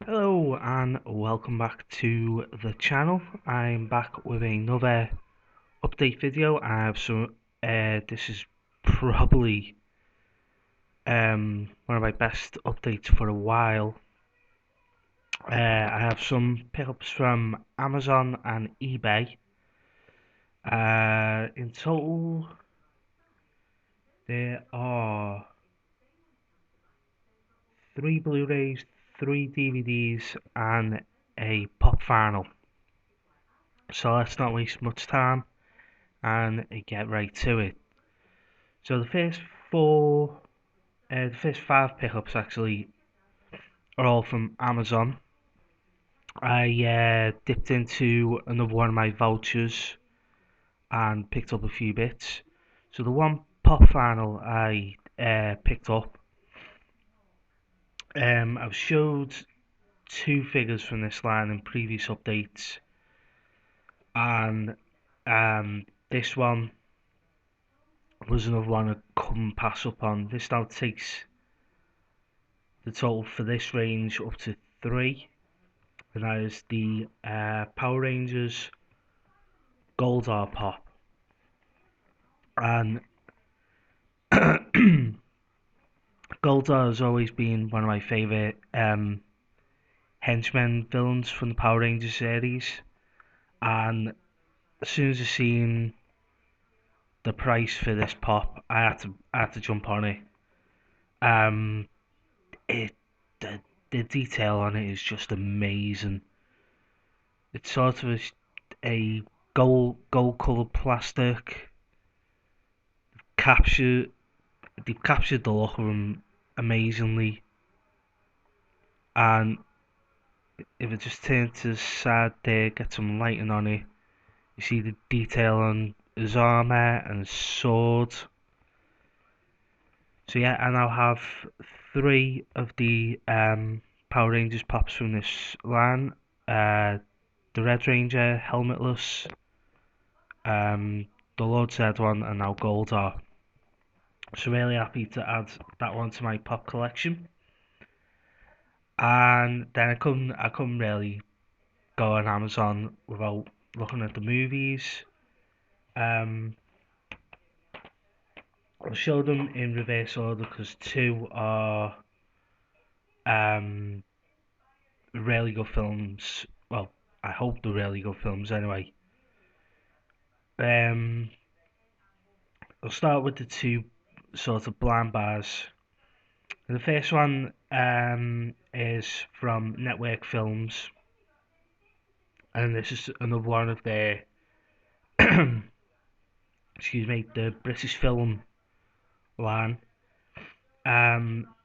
Hello and welcome back to the channel. I'm back with another update video. This is probably one of my best updates for a while. I have some pickups from Amazon and eBay. In total, there are 3 Blu-rays, 3 DVDs, and a pop vinyl. So let's not waste much time and get right to it. So the first 5 pickups actually are all from Amazon. I dipped into another one of my vouchers and picked up a few bits. So the one pop vinyl I picked up, I've showed 2 figures from this line in previous updates, and this one was another one I couldn't pass up on. This now takes the total for this range up to 3, and that is the Power Rangers Goldar Pop. And Goldar has always been one of my favourite henchmen villains from the Power Rangers series, and as soon as I seen the price for this pop, I had to jump on it. Um, it the detail on it is just amazing. It's sort of a gold coloured plastic. Capture They've captured the look of him amazingly, and if I just turn to the side there, get some lighting on it, you see the detail on his armour and his sword. So yeah, I now have 3 of the Power Rangers pops from this line. The Red Ranger, helmetless, the Lord Zed one, and now Goldar. So really happy to add that one to my pop collection. And then I couldn't really go on Amazon without looking at the movies. Um, I'll show them in reverse order because 2 are um, really good films. Well, I hope they're really good films anyway. Um, I'll start with the 2 sort of blind bars. The first one is from Network Films, and this is another one of their excuse me, the British film line.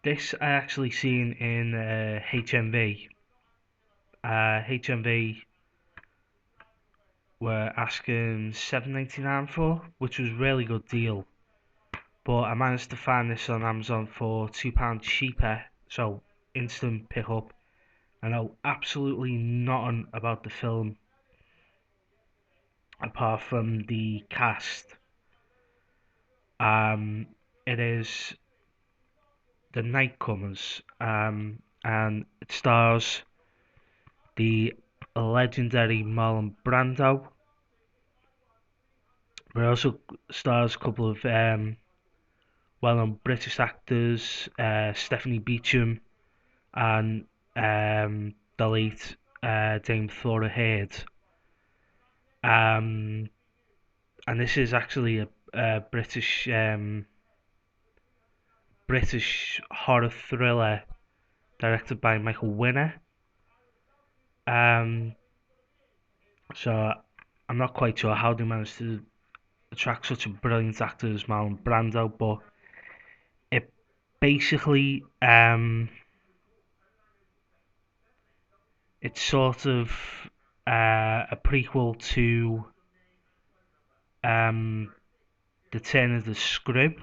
This I actually seen in HMV. HMV were asking £7.99 for, which was a really good deal. But I managed to find this on Amazon for £2 cheaper, so instant pickup. I know absolutely nothing about the film apart from the cast. It is The Nightcomers, and it stars the legendary Marlon Brando, but it also stars a couple of well-known British actors, Stephanie Beacham and the late Dame Thora Heard. Um, and this is actually a British horror thriller directed by Michael Winner. Um, so I'm not quite sure how they managed to attract such a brilliant actor as Marlon Brando, but it basically it's sort of a prequel to um, the Turn of the Screw,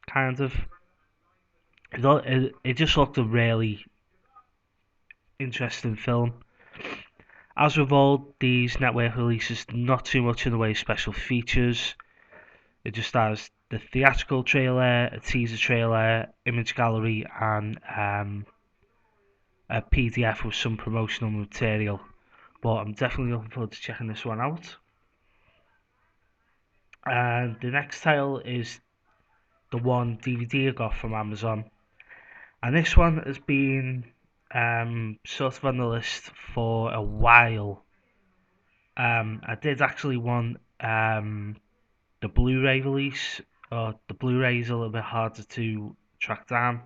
kind of. It just looked a really interesting film. As with all these network releases, not too much in the way of special features. It just has the theatrical trailer, a teaser trailer, image gallery, and a PDF with some promotional material. But I'm definitely looking forward to checking this one out. And the next title is the one DVD I got from Amazon, and this one has been sort of on the list for a while. I did actually want the Blu-ray release, or the Blu-ray is a little bit harder to track down,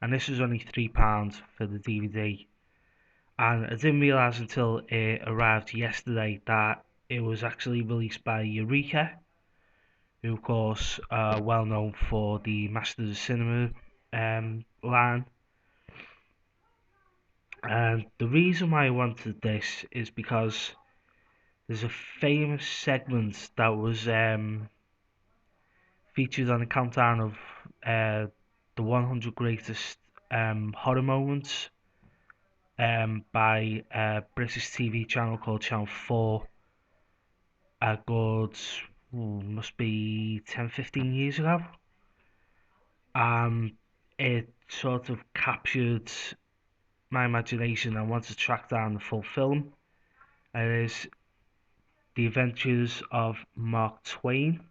and this was only £3 for the DVD. And I didn't realise until it arrived yesterday that it was actually released by Eureka, who of course are well known for the Masters of Cinema line. And the reason why I wanted this is because there's a famous segment that was featured on the countdown of the 100 greatest horror moments by a British TV channel called Channel 4 a good, must be 10-15 years ago. Um, it sort of captured my imagination. I wanted to track down the full film. It is The Adventures of Mark Twain,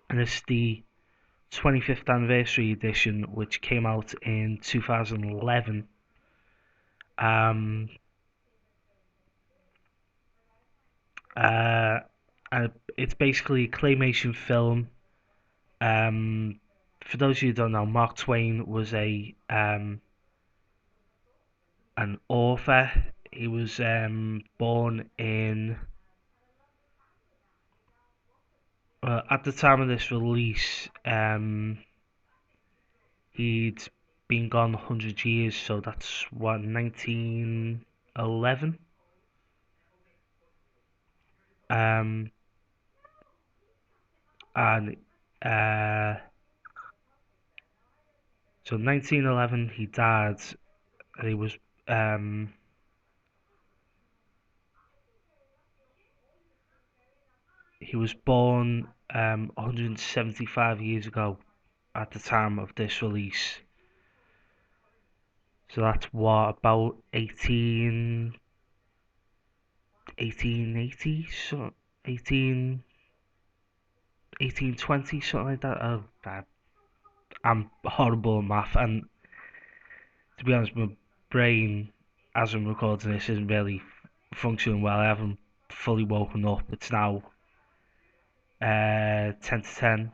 and it's the 25th anniversary edition, which came out in 2011. Um, uh, and it's basically a claymation film. Um, for those of you who don't know, Mark Twain was a an author. He was born in at the time of this release. He'd been gone 100 years, so that's what, 1911. Um, and so 1911 he died, and um, he was born 175 years ago at the time of this release. So that's what, about 1880, so 1820, something like that. Oh, I'm horrible at math, and to be honest, my brain, as I'm recording this, isn't really functioning well. I haven't fully woken up. It's now 10 to 10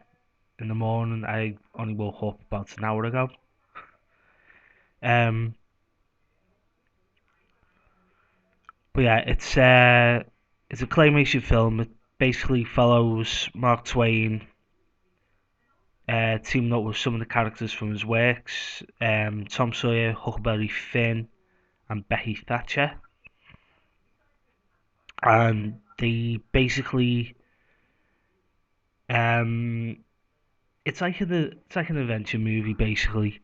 in the morning. I only woke up about an hour ago. Um, but yeah, it's a claymation film. It basically follows Mark Twain teaming up with some of the characters from his works, Tom Sawyer, Huckleberry Finn, and Becky Thatcher, and they basically um, it's like an adventure movie basically.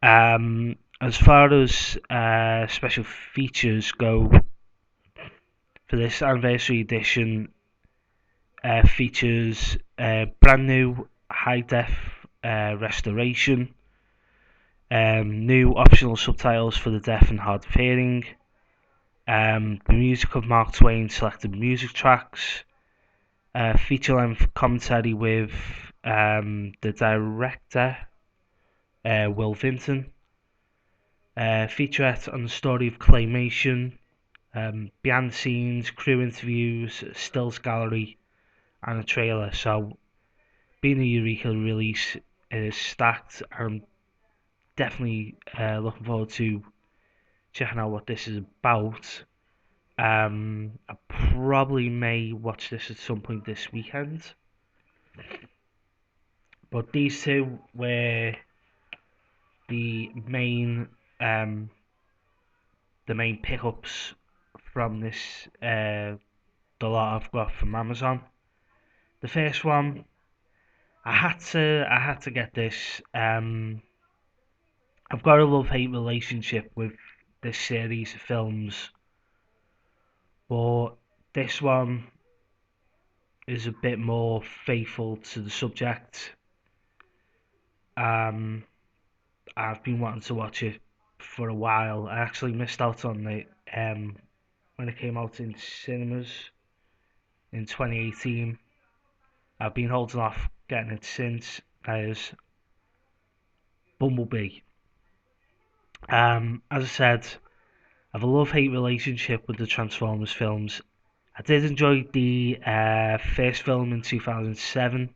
As far as special features go, for this anniversary edition, features brand new high def restoration, new optional subtitles for the deaf and hard of hearing, the music of Mark Twain selected music tracks, feature length commentary with the director Will Vinton, featurette on the story of claymation, behind the scenes, crew interviews, stills gallery, and a trailer. So, being a Eureka release, it is stacked. I'm definitely looking forward to checking out what this is about. I probably may watch this at some point this weekend. But these two were the main um, the main pickups from this the lot I've got from Amazon. The first one, I had to get this. I've got a love-hate relationship with this series of films, but this one is a bit more faithful to the subject. Um, I've been wanting to watch it for a while. I actually missed out on it when it came out in cinemas in 2018. I've been holding off getting it since. That is Bumblebee. As I said, I have a love-hate relationship with the Transformers films. I did enjoy the first film in 2007,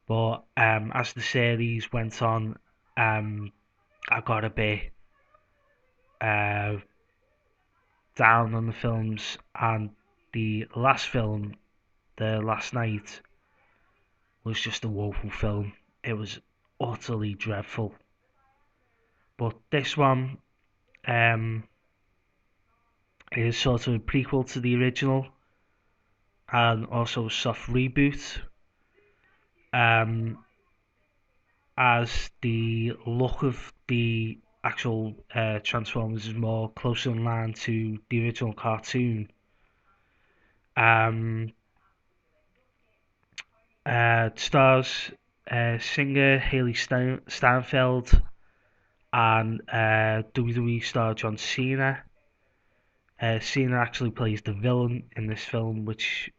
but as the series went on, I got a bit uh, down on the films, and the last film, The Last Night, was just a woeful film. It was utterly dreadful. But this one is sort of a prequel to the original and also a soft reboot. Um, as the look of the actual Transformers is more closely in line to the original cartoon. Um, Stars singer Haley Steinfeld and WWE star John Cena. Cena actually plays the villain in this film, which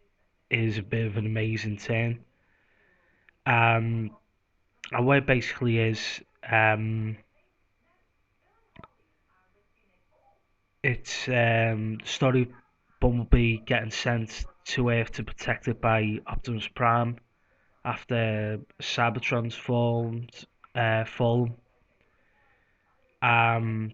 is a bit of an amazing turn. And what it basically is, it's the story of Bumblebee getting sent to Earth to protect it by Optimus Prime after Cybertron's fallen. Um,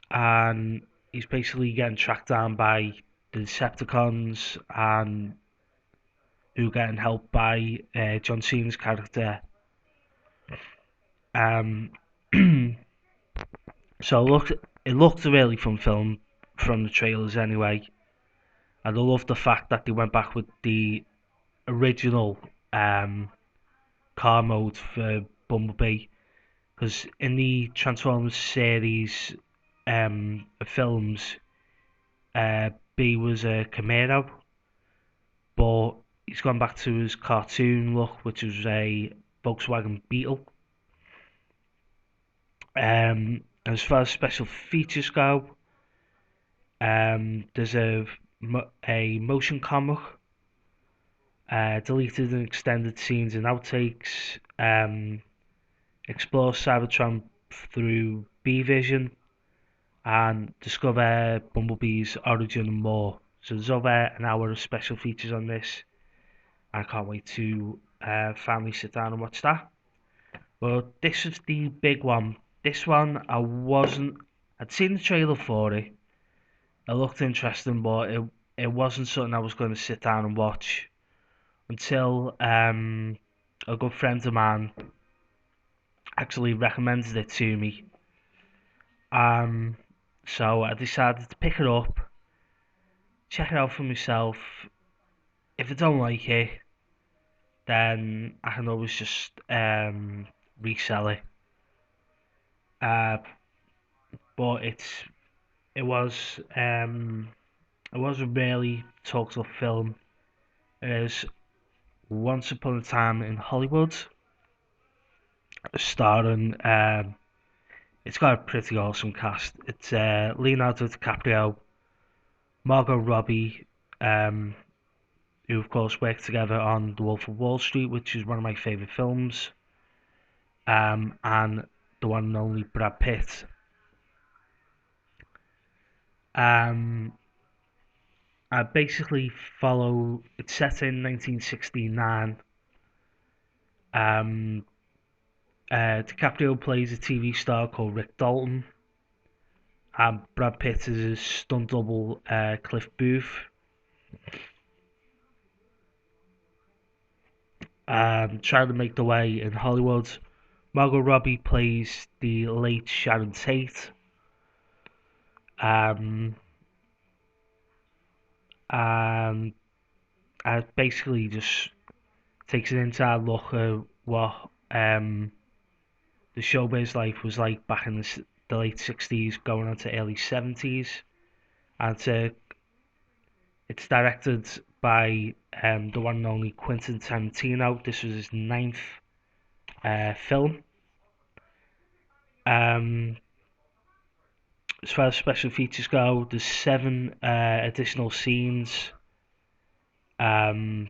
and he's basically getting tracked down by the Decepticons and who are getting helped by John Cena's character. Um, so it looked a really fun film from the trailers anyway, and I love the fact that they went back with the original um, car mode for Bumblebee, because in the Transformers series of films, B was a Camaro, but he's gone back to his cartoon look, which was a Volkswagen Beetle. As far as special features go, there's a motion comic, deleted and extended scenes and outtakes, explore Cybertron through B Vision, and discover Bumblebee's origin and more. So there's over an hour of special features on this. I can't wait to finally sit down and watch that. Well, this is the big one. This one, I'd seen the trailer for it. It looked interesting, but it wasn't something I was going to sit down and watch until a good friend of mine actually recommended it to me. Um, so I decided to pick it up, check it out for myself. If I don't like it, then I can always just resell it. Uh, but it was um, it was a really talked up film. It is Once Upon a Time in Hollywood, starring it's got a pretty awesome cast. It's Leonardo DiCaprio, Margot Robbie, um, who of course worked together on The Wolf of Wall Street, which is one of my favourite films, and the one and only Brad Pitt. Um, I basically follow. It's set in 1969. Um, DiCaprio plays a TV star called Rick Dalton, and Brad Pitt is his stunt double Cliff Booth. Trying to make the way in Hollywood. Margot Robbie plays the late Sharon Tate. Um, and basically just takes an entire look at what the showbiz life was like back in the late 60s, going on to early 70s. And it's directed by the one and only Quentin Tarantino. This was his ninth film. Um, as far as special features go, there's 7 additional scenes. Um,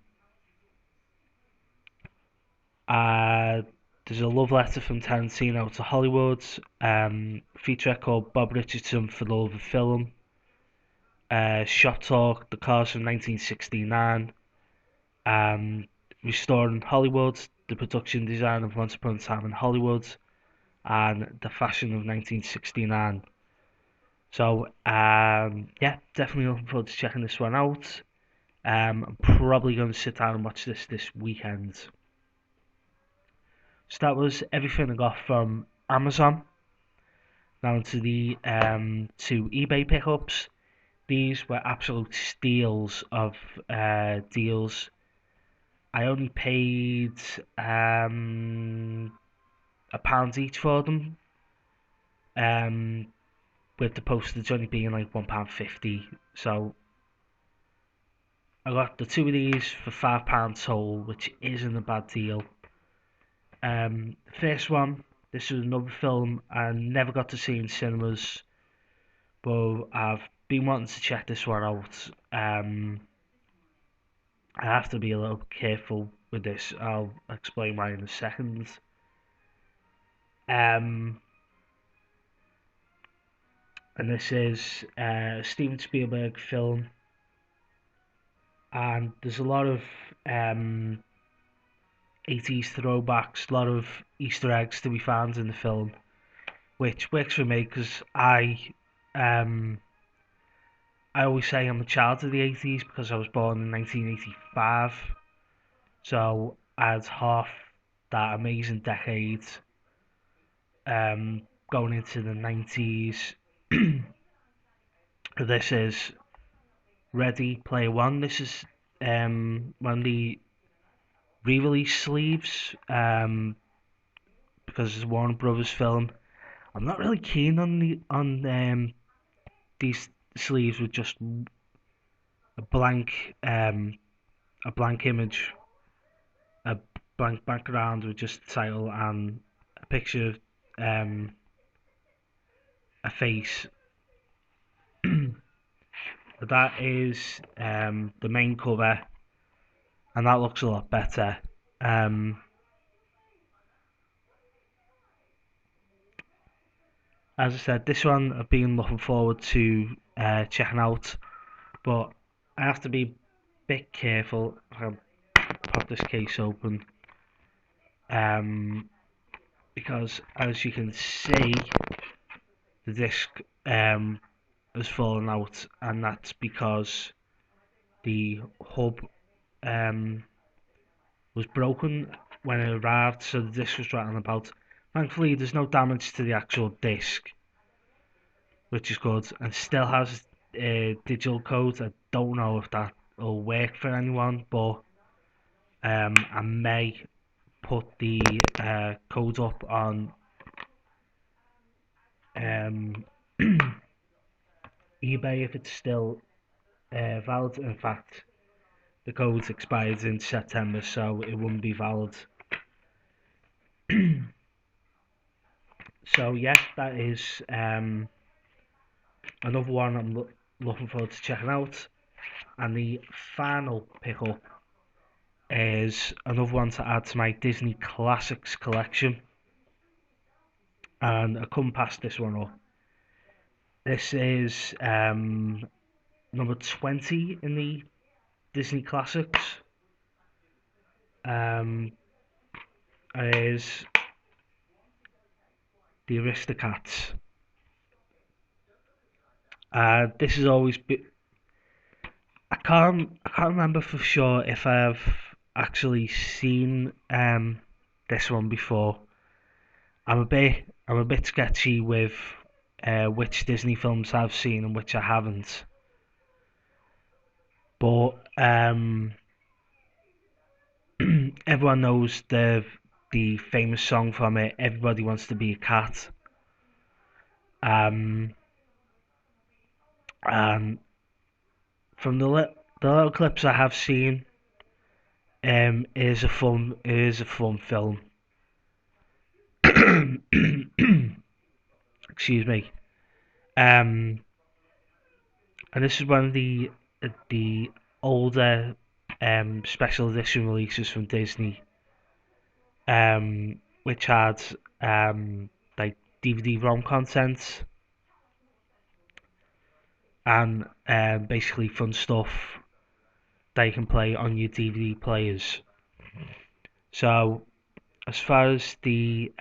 uh, there's a love letter from Tarantino to Hollywood. Featurette called Bob Richardson for the Love of Film. Shop Talk, The Cars from 1969. Um, Restoring Hollywood, the production design of Once Upon a Time in Hollywood, and the fashion of 1969. So, yeah, definitely looking forward to checking this one out. I'm probably going to sit down and watch this weekend. So that was everything I got from Amazon. Now to the 2 eBay pickups. These were absolute steals of deals. I only paid £1 each for them. Um, with the postage only being like £1.50. So I got the 2 of these for £5 total, which isn't a bad deal. The first one, this was another film I never got to see in cinemas, but I've been wanting to check this one out. I have to be a little careful with this. I'll explain why in a second. Um, and this is a Steven Spielberg film, and there's a lot of 80s throwbacks, a lot of Easter eggs to be found in the film, which works for me because um, I always say I'm a child of the 80s because I was born in 1985, so I had half that amazing decade going into the 90s. This is Ready Player One. This is one of the re-release sleeves because it's a Warner Brothers film. I'm not really keen on these sleeves with just a blank image, a blank background with just the title and a picture of a face. That is the main cover, and that looks a lot better. As I said, this one I've been looking forward to checking out, but I have to be a bit careful. I'll pop this case open, because as you can see, the disc has fallen out, and that's because the hub um, was broken when it arrived, so the disc was rattling about. Thankfully, there's no damage to the actual disc, which is good, and still has digital code. I don't know if that will work for anyone, but I may put the code up on um, eBay if it's still valid. In fact, the code expires in September, so it wouldn't be valid. So yeah, that is another one I'm looking forward to checking out. And the final pickup is another one to add to my Disney Classics collection. And I come past this one up. This is number 20 in the Disney Classics. Um, is the Aristocats. This has always been. I can't remember for sure if I've actually seen this one before. I'm a bit sketchy with which Disney films I've seen and which I haven't. But everyone knows the famous song from it. Everybody wants to be a cat. Um, and from the little clips I have seen, it is a fun film. excuse me. Um, and this is one of the older special edition releases from Disney, which had like DVD-ROM content and basically fun stuff that you can play on your DVD players. So as far as the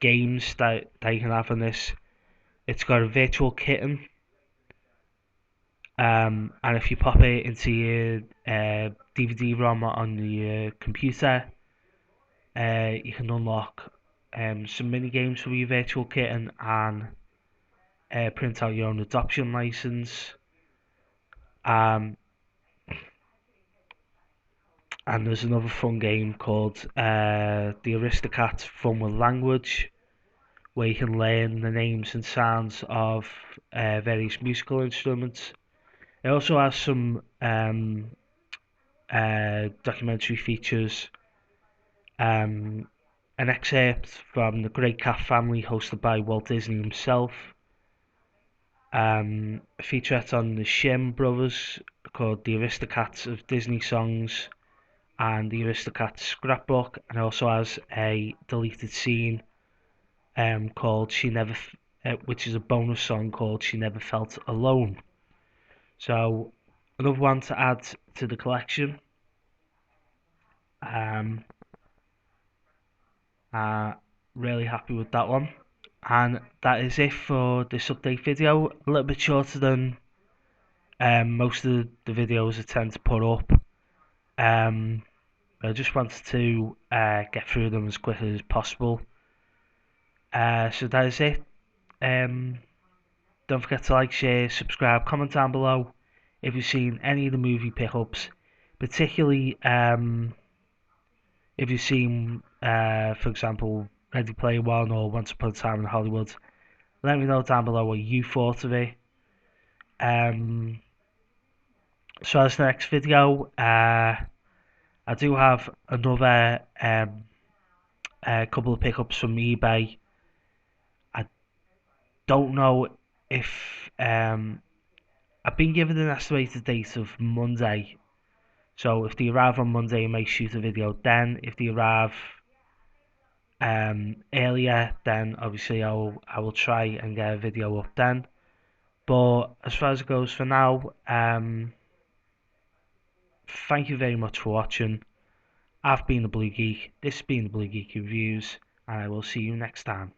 games that you can have on this, it's got a virtual kitten, and if you pop it into your DVD-ROM on your computer, you can unlock some mini games for your virtual kitten and print out your own adoption license. Um, and there's another fun game called the Aristocats Fun with Language, where you can learn the names and sounds of various musical instruments. It also has some documentary features, um, an excerpt from The Great Cat Family hosted by Walt Disney himself, a featurette on the Shim brothers called The Aristocats of Disney Songs and The Aristocats Scrapbook, and it also has a deleted scene called which is a bonus song called She Never Felt Alone. So another one to add to the collection. Um, Really happy with that one. And that is it for this update video. A little bit shorter than most of the videos I tend to put up. Um, I just wanted to get through them as quickly as possible. So that is it. Um, don't forget to like, share, subscribe, comment down below if you've seen any of the movie pickups, particularly if you've seen, for example, Ready Player One or Once Upon a Time in Hollywood. Let me know down below what you thought of it. So as the next video, I do have another couple of pickups from eBay. I don't know if I've been given an estimated date of Monday. So if they arrive on Monday, I may shoot a video then. If they arrive earlier, then obviously I will try and get a video up then. But as far as it goes for now, thank you very much for watching. I've been the Blue Geek, this has been the Blue Geek Reviews, and I will see you next time.